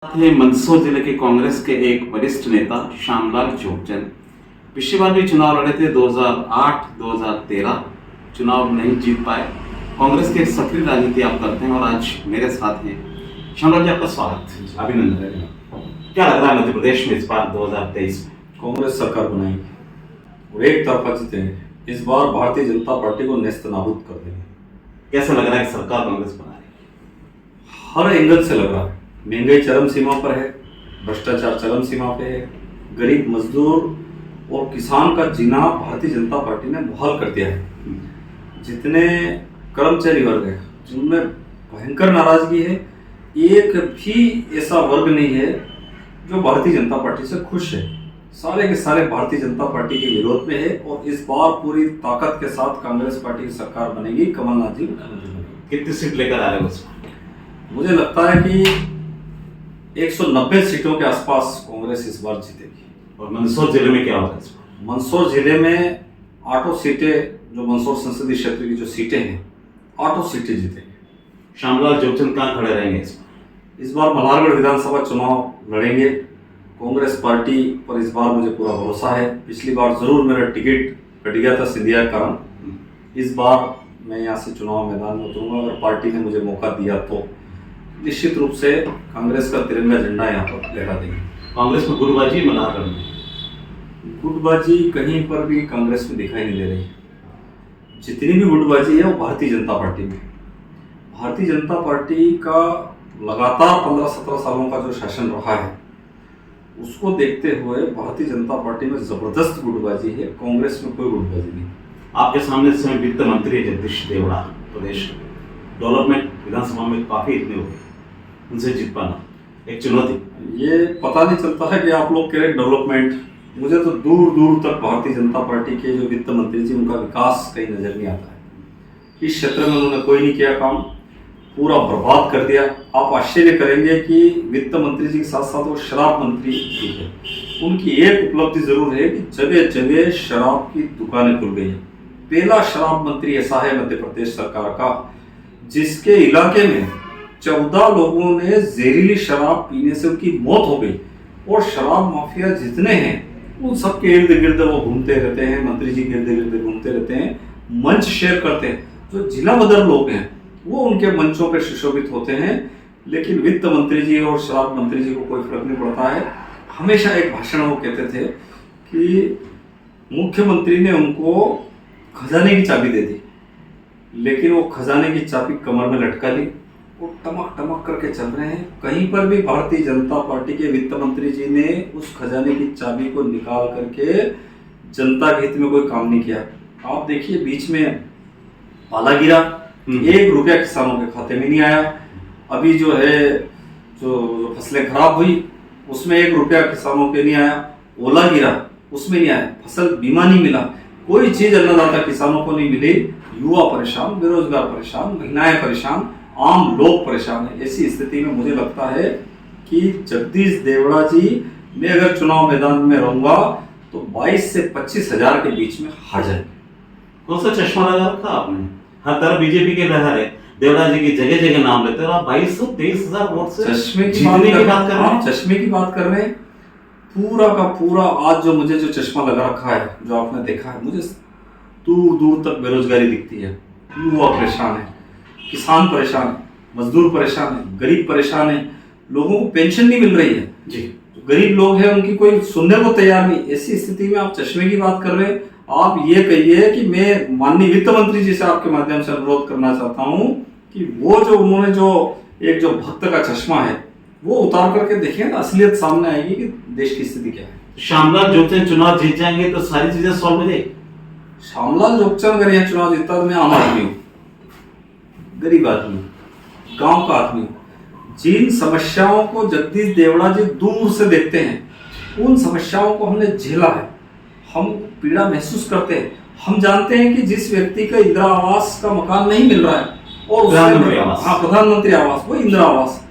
थे मंदसौर जिले के कांग्रेस के एक वरिष्ठ नेता श्यामलाल जोगचंद। पिछली बार भी चुनाव लड़े थे 2008-2013, चुनाव नहीं जीत पाए। कांग्रेस की सक्रिय राजनीति आप करते हैं और आज मेरे साथ हैं। श्यामलाल जी, आपका स्वागत, अभिनंदन। क्या लग रहा है मध्य प्रदेश में इस बार 2023 में? कांग्रेस सरकार बनाएगी और एक तरफा जीतेंगे। इस बार भारतीय जनता पार्टी को नेस्तनाबूद कर देंगे। कैसा लग रहा है कि सरकार कांग्रेस बना रही है? हर एंगल से लग रहा है। महंगाई चरम सीमा पर है, भ्रष्टाचार चरम सीमा पे है, गरीब मजदूर और किसान का जीना भारतीय जनता पार्टी ने बहाल कर दिया है। जितने कर्मचारी वर्ग है जिनमें भयंकर नाराजगी है, एक भी ऐसा वर्ग नहीं है जो भारतीय जनता पार्टी से खुश है। सारे के सारे भारतीय जनता पार्टी के विरोध में है और इस बार पूरी ताकत के साथ कांग्रेस पार्टी की सरकार बनेगी। कमलनाथ जी मुख्यमंत्री बनेंगे। कितनी सीट लेकर आ रहे हो? मुझे लगता है कि 190 सीटों के आसपास कांग्रेस इस बार जीतेगी। और मंदसौर जिले में क्या होगा इस बार? मंदसौर जिले में 8 सीटें, जो मंदसौर संसदीय क्षेत्र की जो सीटें हैं, 8 सीटें जीतेंगे। श्यामलाल जोगचंद कहाँ खड़े रहेंगे इस बार? इस बार मल्हारगढ़ विधानसभा चुनाव लड़ेंगे। कांग्रेस पार्टी पर इस बार मुझे पूरा भरोसा है। पिछली बार जरूर मेरा टिकट कट गया था सिंधिया के कारण। इस बार मैं यहाँ से चुनाव मैदान में उतरूंगा। अगर पार्टी ने मुझे मौका दिया तो निश्चित रूप से कांग्रेस का तिरंगा झंडा यहाँ पर लहरा देंगे। कांग्रेस में गुटबाजी मल्हारगढ़ में? गुटबाजी कहीं पर भी कांग्रेस में दिखाई नहीं दे रही। जितनी भी गुटबाजी है वो भारतीय जनता पार्टी में। भारतीय जनता पार्टी का लगातार 15-17 सालों का जो शासन रहा है, उसको देखते हुए भारतीय जनता पार्टी में जबरदस्त गुटबाजी है। कांग्रेस में कोई गुटबाजी नहीं। आपके सामने इस समय वित्त मंत्री जगदीश देवड़ा, प्रदेश डेवलपमेंट विधानसभा में काफी इतने हो गए, उनसे जीत पाना एक चुनौती। ये पता नहीं चलता है कि आप लोग कह रहे डेवलपमेंट। मुझे तो दूर दूर तक भारतीय जनता पार्टी के जो वित्त मंत्री जी, उनका विकास कहीं नजर नहीं आता है। इस क्षेत्र में उन्होंने कोई नहीं किया काम, पूरा बर्बाद कर दिया। आप आश्चर्य करेंगे कि वित्त मंत्री जी के साथ साथ वो शराब मंत्री भी है। उनकी एक उपलब्धि जरूर है कि जगह जगह शराब की दुकानें खुल गई है। पहला शराब मंत्री ऐसा है मध्य प्रदेश सरकार का जिसके इलाके में 14 लोगों ने जहरीली शराब पीने से उनकी मौत हो गई। और शराब माफिया जितने हैं उन सबके इर्द गिर्द वो घूमते रहते हैं, मंत्री जी के इर्द गिर्द घूमते रहते हैं, मंच शेयर करते हैं। जो जिला बदर लोग हैं वो उनके मंचों पर सुशोभित होते हैं, लेकिन वित्त मंत्री जी और शराब मंत्री जी को कोई फर्क नहीं पड़ता है। हमेशा एक भाषण वो कहते थे कि मुख्यमंत्री ने उनको खजाने की चाबी दे दी, लेकिन वो खजाने की चाबी कमर में लटका ली। वो टमक टमक करके चल रहे हैं। कहीं पर भी भारतीय जनता पार्टी के वित्त मंत्री जी ने उस खजाने की चाबी को निकाल करके जनता के हित में कोई काम नहीं किया। आप देखिए, बीच में पाला गिरा, 1 रुपया किसानों के खाते में नहीं आया। अभी जो है जो फसलें खराब हुई उसमें 1 रुपया किसानों के नहीं आया। ओला गिरा, उसमें नहीं आया। फसल बीमा नहीं मिला, कोई चीज अन्नदाता किसानों को नहीं मिली। युवा परेशान, बेरोजगार परेशान, महिलाएं परेशान, आम लोग परेशान है। ऐसी स्थिति में मुझे लगता है कि जगदीश देवड़ा जी, मैं अगर चुनाव मैदान में रहूंगा तो 22 से 25 हजार के बीच में हार जाएंगे। कौन सा चश्मा लगा रखा आपने? हर तरफ बीजेपी के लहर है, देवड़ा जी की जगह जगह नाम लेते हैं और आप 22-23 वोट से चश्मे की बात कर रहे हैं। चश्मे की बात कर रहे हैं। पूरा का पूरा आज जो मुझे जो चश्मा लगा रखा है, जो आपने देखा है, मुझे दूर दूर तक बेरोजगारी दिखती है। युवा परेशान है, किसान परेशान है, मजदूर परेशान है, गरीब परेशान है। लोगों को पेंशन नहीं मिल रही है जी। तो गरीब लोग हैं, उनकी कोई सुनने को तैयार नहीं। ऐसी स्थिति में आप चश्मे की बात कर रहे हैं। आप ये कहिए कि मैं माननीय वित्त मंत्री जी से आपके माध्यम से अनुरोध करना चाहता हूं कि वो जो उन्होंने जो एक जो भक्त का चश्मा है वो उतार करके देखिए ना, असलियत सामने आएगी कि देश की स्थिति क्या है। श्यामलाल जोगचंद चुनाव जीत जाएंगे तो सारी चीजें सॉल्व हो जाएगी। श्यामलाल जोगचंद अगर यहाँ चुनाव जीतता तो मैं आम आदमी हूँ, गरीब आदमी, गांव का आदमी हूँ। जिन समस्याओं को जगदीश देवड़ा जी दूर से देखते हैं, उन समस्याओं को हमने झेला है। हम पीड़ा महसूस करते हैं। हम जानते हैं कि जिस व्यक्ति का इंदिरा आवास का मकान नहीं मिल रहा है और प्रधानमंत्री आवास, हाँ प्रधानमंत्री आवास, वो इंदिरा आवास,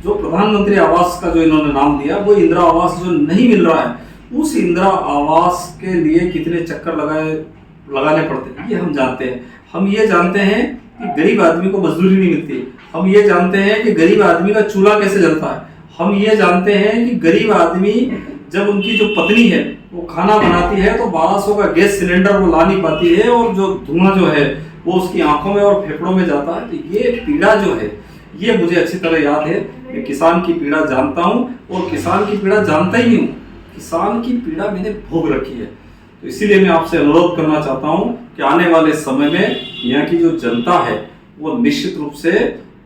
जो प्रधानमंत्री आवास का जो इन्होंने नाम दिया, वो इंदिरा आवास जो नहीं मिल रहा है, उस इंदिरा आवास के लिए कितने चक्कर लगाने पड़ते हैं ये हम जानते हैं। हम ये जानते हैं कि गरीब आदमी को मजदूरी नहीं मिलती। हम ये जानते हैं कि गरीब आदमी का चूल्हा कैसे जलता है। हम ये जानते हैं कि गरीब आदमी जब उनकी जो पत्नी है वो खाना बनाती है तो 1200 का गैस सिलेंडर वो ला नहीं पाती है और जो धुआं जो है वो उसकी आंखों में और फेफड़ों में जाता है। तो ये पीड़ा जो है ये मुझे अच्छी तरह याद है। मैं किसान की पीड़ा जानता हूँ और किसान की पीड़ा जानता ही नहीं हूँ, किसान की पीड़ा मैंने भोग रखी है। तो इसीलिए मैं आपसे अनुरोध करना चाहता हूँ कि आने वाले समय में यहाँ की जो जनता है वो निश्चित रूप से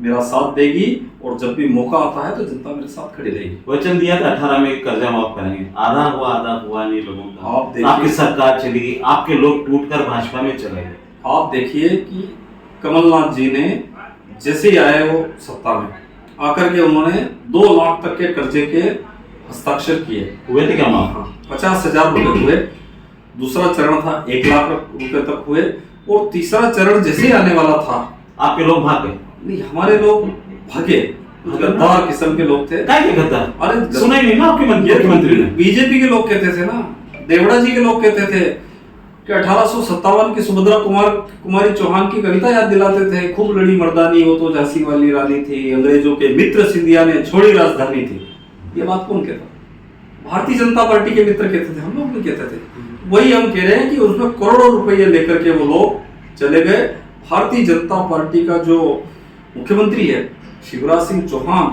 मेरा साथ देगी और जब भी मौका आता है तो जनता मेरे साथ खड़ी रहेगी। वचन दिया था 18 में कर्जा माफ करेंगे, आधा हुआ नहीं लोगों का। आप देखिए, आपकी सरकार चली गई, आपके लोग टूटकर भाजपा में चले गए। आप देखिए कि कमलनाथ जी ने जैसे ही आए वो सत्ता में आकर के उन्होंने 2 लाख तक के कर्जे के हस्ताक्षर किए। हुए थे क्या माफ? 50,000 रुपए हुए। दूसरा चरण था 1 लाख रुपए तक हुए और तीसरा चरण जैसे आने वाला था आपके लोग भागे? नहीं, हमारे लोग भागे, गद्दार किस्म के लोग थे। क्या गद्दार? अरे सुना ही नहीं ना आपके मुख्यमंत्री ने? बीजेपी के लोग कहते थे ना, देवड़ा जी के लोग कहते थे कि 1857 की सुभद्रा कुमारी चौहान की कविता याद दिलाते थे, खूब लड़ी मर्दानी वो तो झांसी वाली रानी थी, अंग्रेजों के मित्र सिंधिया ने छोड़ी राजधानी थी। ये बात कौन कहता? भारतीय जनता पार्टी के मित्र कहते थे, हम लोग नहीं कहते थे। वही हम कह रहे हैं कि उसमें करोड़ों रुपए लेकर के वो लोग चले गए। भारतीय जनता पार्टी का जो मुख्यमंत्री है शिवराज सिंह चौहान,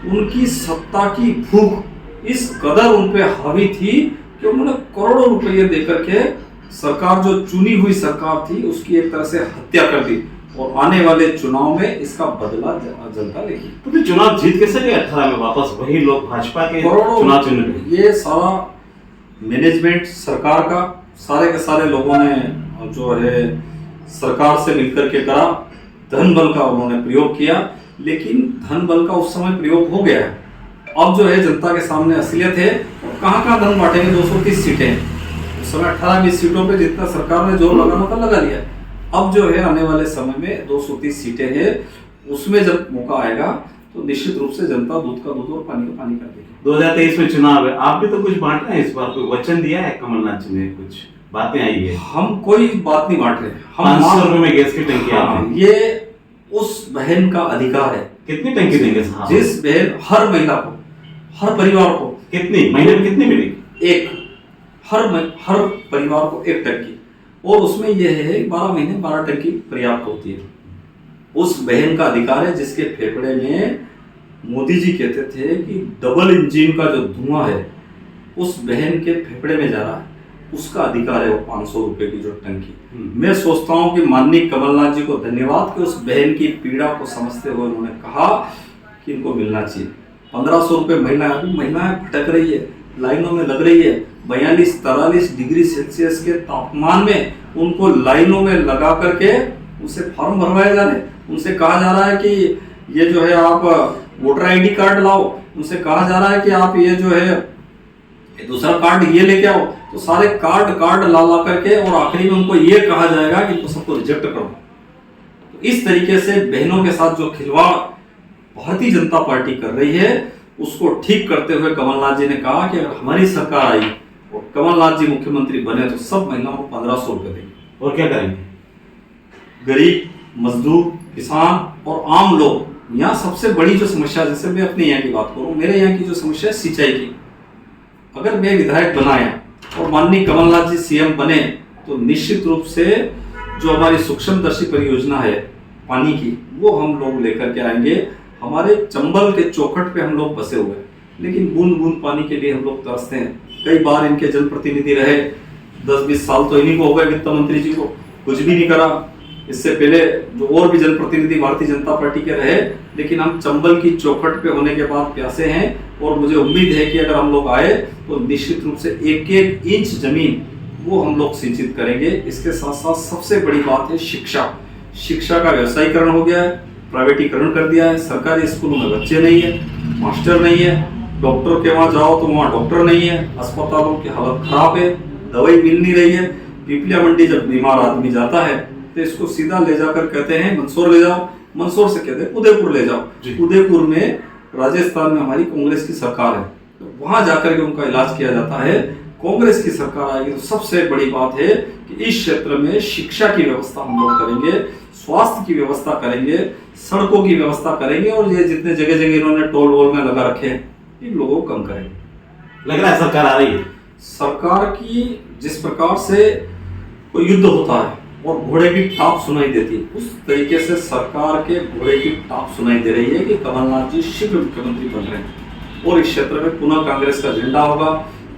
उनकी सत्ता की भूख इस कदर उन पे हावी थी कि उन्होंने करोड़ों रुपए देकर के सरकार जो चुनी हुई सरकार थी उसकी एक तरह से हत्या कर दी और आने वाले चुनाव में इसका बदला जनता लेगी। तो चुनाव जीत कैसे गए 18 में वापस वही लोग भाजपा के चुनाव चुन रहे? ये सारा मैनेजमेंट सरकार का, सारे के सारे लोगों ने जो है सरकार से मिलकर के करा, धन बल का उन्होंने प्रयोग किया, लेकिन धन बल का उस समय प्रयोग हो गया है। अब जो है जनता के सामने असलियत है और कहाँ धन बांटेंगे। 230 सीटें उस समय 18-20 सीटों पे जितना सरकार ने जोर लगाना था लगा लिया। अब जो है आने वाले समय में 230 सीटें हैं, उसमें जब मौका आएगा तो निश्चित रूप से जनता दूध का दूध और पानी का पानी कर देगी। 2023 में चुनाव है, आप भी तो कुछ बांट रहे हैं इस बार, कोई वचन दिया है कमलनाथ जी ने? कुछ बातें आई है? हम कोई बात नहीं बांट रहे, हम 500 रुपए में गैस की टंकी आती है। ये उस बहन का अधिकार है। कितनी टंकी देंगे साहब? जिस बहन हर महिला को, हर परिवार को, कितनी महीने में कितनी मिलेगी? एक, हर परिवार को 1 टंकी, और उसमें यह है 12 महीने 12 टंकी पर्याप्त होती है। उस बहन का अधिकार है जिसके फेफड़े में मोदी जी कहते थे कि डबल इंजन का जो धुआं है उस बहन के फेफड़े में जा रहा है, उसका अधिकार है वो 500 रुपए की जो टंकी। मैं सोचता हूं कि माननीय कमलनाथ जी को धन्यवाद कि उस बहन की पीड़ा को समझते हुए उन्होंने कहा कि इनको मिलना चाहिए। 1500 रुपए महिलाएं, अभी महिलाएं भटक रही है, लाइनों में लग रही है, 42-43 डिग्री सेल्सियस के तापमान में उनको लाइनों में लगा करके उनसे फॉर्म भरवाए जा रहे हैं। उनसे कहा जा रहा है कि ये जो है आप वोटर आईडी कार्ड लाओ, उनसे कहा जा रहा है कि आप ये जो है दूसरा कार्ड ये लेके आओ। तो सारे कार्ड ला करके और आखिरी में उनको ये कहा जाएगा कि तुम सबको रिजेक्ट करो। तो इस तरीके से बहनों के साथ जो खिलवाड़ भारतीय जनता पार्टी कर रही है उसको ठीक करते हुए कमलनाथ जी ने कहा कि अगर हमारी सरकार आई और कमलनाथ जी मुख्यमंत्री बने तो सब महिलाओं को 1500 रुपए देंगे। और क्या करेंगे? गरीब, मजदूर, किसान और आम लोग, यहाँ सबसे बड़ी जो समस्या, जैसे मैं अपने यहाँ की बात करूँ, मेरे यहाँ की जो समस्या है सिंचाई की, अगर मैं विधायक बनाया और माननीय कमलनाथ जी सीएम बने तो निश्चित रूप से जो हमारी सूक्ष्मदर्शी परियोजना है पानी की वो हम लोग लेकर के आएंगे। हमारे चंबल के चौखट पे हम लोग बसे हुए हैं, लेकिन बूंद बूंद पानी के लिए हम लोग तरसते हैं। कई बार इनके जनप्रतिनिधि रहे, 10-20 साल तो इन्हीं को हो गए, वित्त मंत्री जी को कुछ भी नहीं करा। इससे पहले जो और भी जनप्रतिनिधि भारतीय जनता पार्टी के रहे, लेकिन हम चंबल की चौखट पे होने के बाद प्यासे हैं और मुझे उम्मीद है कि अगर हम लोग आए तो निश्चित रूप से 1-1 इंच जमीन वो हम लोग सिंचित करेंगे। इसके साथ साथ सबसे बड़ी बात है शिक्षा का व्यवसायीकरण हो गया है, प्राइवेटीकरण कर दिया है। सरकारी स्कूलों में बच्चे नहीं है, मास्टर नहीं है, डॉक्टर के वहाँ जाओ तो वहाँ डॉक्टर नहीं है, अस्पतालों की हालत खराब है, दवाई मिल नहीं रही है। पिपलिया मंडी जब बीमार आदमी जाता है तो इसको सीधा ले जाकर कहते हैं मंदसौर ले जाओ, मंदसौर से कहते हैं उदयपुर ले जाओ। उदयपुर में राजस्थान में हमारी कांग्रेस की सरकार है, तो वहां जाकर के उनका इलाज किया जाता है। कांग्रेस की सरकार आएगी तो सबसे बड़ी बात है कि इस क्षेत्र में शिक्षा की व्यवस्था हम लोग करेंगे, स्वास्थ्य की व्यवस्था करेंगे, सड़कों की व्यवस्था करेंगे, और ये जितने जगह जगह इन्होंने टोल वोल में लगा रखे हैं इन लोगों को कम करेंगे। लग रहा है सरकार आ रही है। सरकार की जिस प्रकार से कोई युद्ध होता है और घोड़े की टाप सुनाई देती है, उस तरीके से सरकार के घोड़े की टाप सुनाई दे रही है कि कमलनाथ जी शीघ्र मुख्यमंत्री बन रहे हैं और इस क्षेत्र में पुनः कांग्रेस का झंडा होगा,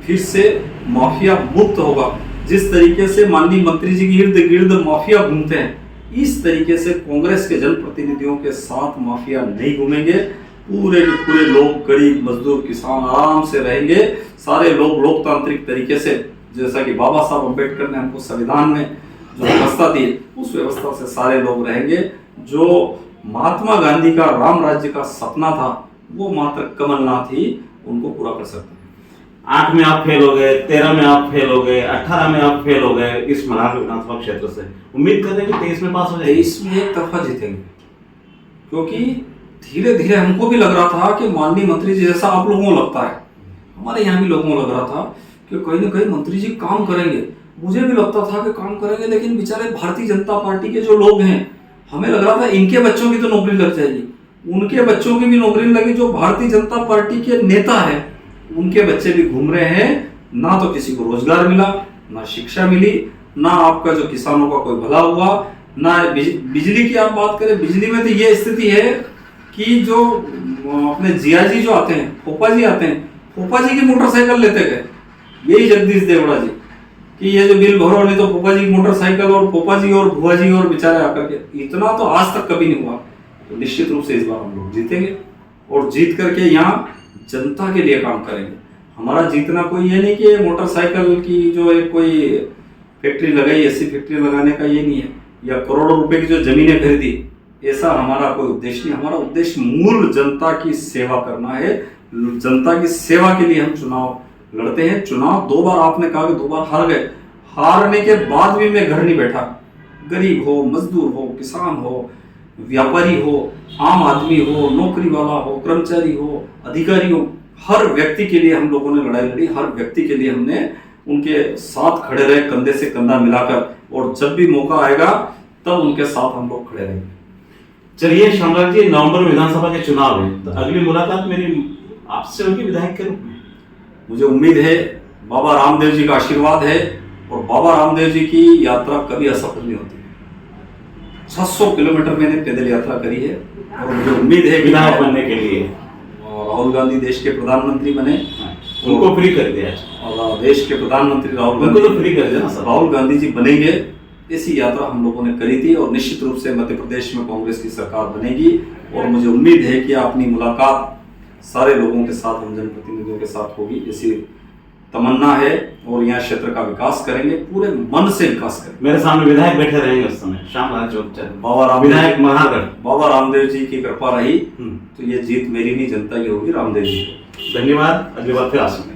फिर से माफिया मुक्त होगा। जिस तरीके से माननीय मंत्री जी के इर्द गिर्द माफिया घूमते हैं, इस तरीके से कांग्रेस के जनप्रतिनिधियों के साथ माफिया नहीं घूमेंगे। पूरे के पूरे लोग, गरीब, मजदूर, किसान आराम से रहेंगे। सारे लोग लोकतांत्रिक तरीके से, जैसा कि बाबा साहब अम्बेडकर ने हमको संविधान में जो व्यवस्था दी, उस व्यवस्था से सारे लोग रहेंगे। जो महात्मा गांधी का राम राज्य का सपना था, वो मात्र कमलनाथ ही उनको पूरा कर सकते हैं। 8 में आप फेल हो गए, 13 में आप फेल हो गए, 18 में आप फेल हो गए इस मल्हारगढ़ विधानसभा क्षेत्र से। उम्मीद कर रहे हैं कि 23 में पास हो जाएगी। 23 में एक तरफा जीतेंगे, क्योंकि धीरे धीरे हमको भी लग रहा था कि माननीय मंत्री जी, जैसा आप लोगों को लगता है, हमारे यहाँ भी लोगों को लग रहा था कि कहीं ना कहीं मंत्री जी काम करेंगे। मुझे भी लगता था कि काम करेंगे, लेकिन बेचारे भारतीय जनता पार्टी के जो लोग हैं, हमें लग रहा था इनके बच्चों की तो नौकरी लग जाएगी, उनके बच्चों की भी नौकरी लगी। जो भारतीय जनता पार्टी के नेता है, उनके बच्चे भी घूम रहे हैं। ना तो किसी को रोजगार मिला, ना शिक्षा मिली, ना आपका जो किसानों का कोई भला हुआ, ना बिजली की आप बात करें। बिजली में तो ये स्थिति है कि जो अपने जिया जी जो आते हैं, फोपा जी आते हैं, फोपा जी की मोटरसाइकिल लेते गए, यही जगदीश देवड़ा जी, कि ये जो बिल भरो, नहीं तो फोपा जी की मोटरसाइकिल, और फोपा जी और भुआ जी और बेचारे आकर के। इतना तो आज तक कभी नहीं हुआ। तो निश्चित रूप से इस बार हम लोग जीतेंगे और जीत करके यहाँ जनता के लिए काम करेंगे। हमारा जीतना कोई ये नहीं कि मोटरसाइकिल की जो एक कोई फैक्ट्री लगाई, ऐसी फैक्ट्री लगाने का ये नहीं है, या करोड़ों रुपए की जो जमीनें खरीदी, ऐसा हमारा कोई उद्देश्य नहीं। हमारा उद्देश्य मूल जनता की सेवा करना है। जनता की सेवा के लिए हम चुनाव लड़ते हैं। चुनाव 2 बार, आपने कहा कि 2 बार हार गए, हारने के बाद भी मैं घर नहीं बैठा। गरीब हो, मजदूर हो, किसान हो, व्यापारी हो, आम आदमी हो, नौकरी वाला हो, कर्मचारी हो, अधिकारी हो, हर व्यक्ति के लिए हम लोगों ने लड़ाई लड़ी। हर व्यक्ति के लिए हमने उनके साथ खड़े रहे, कंधे से कंधा मिलाकर, और जब भी मौका आएगा तब उनके साथ हम लोग खड़े रहेंगे। चलिए श्यामलाल जी, नवंबर में विधानसभा के चुनाव है, तो अगली मुलाकात मेरी आपसे होगी विधायक के रूप में। मुझे उम्मीद है, बाबा रामदेव जी का आशीर्वाद है, और बाबा रामदेव जी की यात्रा कभी असफल नहीं होती। 600 किलोमीटर मैंने पैदल यात्रा करी है, और मुझे उम्मीद है विधायक बनने के लिए राहुल गांधी देश के प्रधानमंत्री बने, उनको फ्री कर दिया, और देश के प्रधानमंत्री राहुल उनको गांधी तो फ्री कर देना सर। राहुल गांधी जी बनेंगे, ऐसी यात्रा हम लोगों ने करी थी। और निश्चित रूप से मध्य प्रदेश में कांग्रेस की सरकार बनेगी, और मुझे उम्मीद है कि अपनी मुलाकात सारे लोगों के साथ, हम जनप्रतिनिधियों के साथ होगी, ऐसी तमन्ना है। और यहाँ क्षेत्र का विकास करेंगे, पूरे मन से विकास करेंगे। मेरे सामने विधायक बैठे रहेंगे उस समय, श्यामलाल जोगचंद, बाबा रामदेव, विधायक मल्हारगढ़। बाबा रामदेव जी की कृपा रही तो ये जीत मेरी नहीं, जनता की होगी, रामदेव जी। धन्यवाद, अगली बार फिर आसूंगा।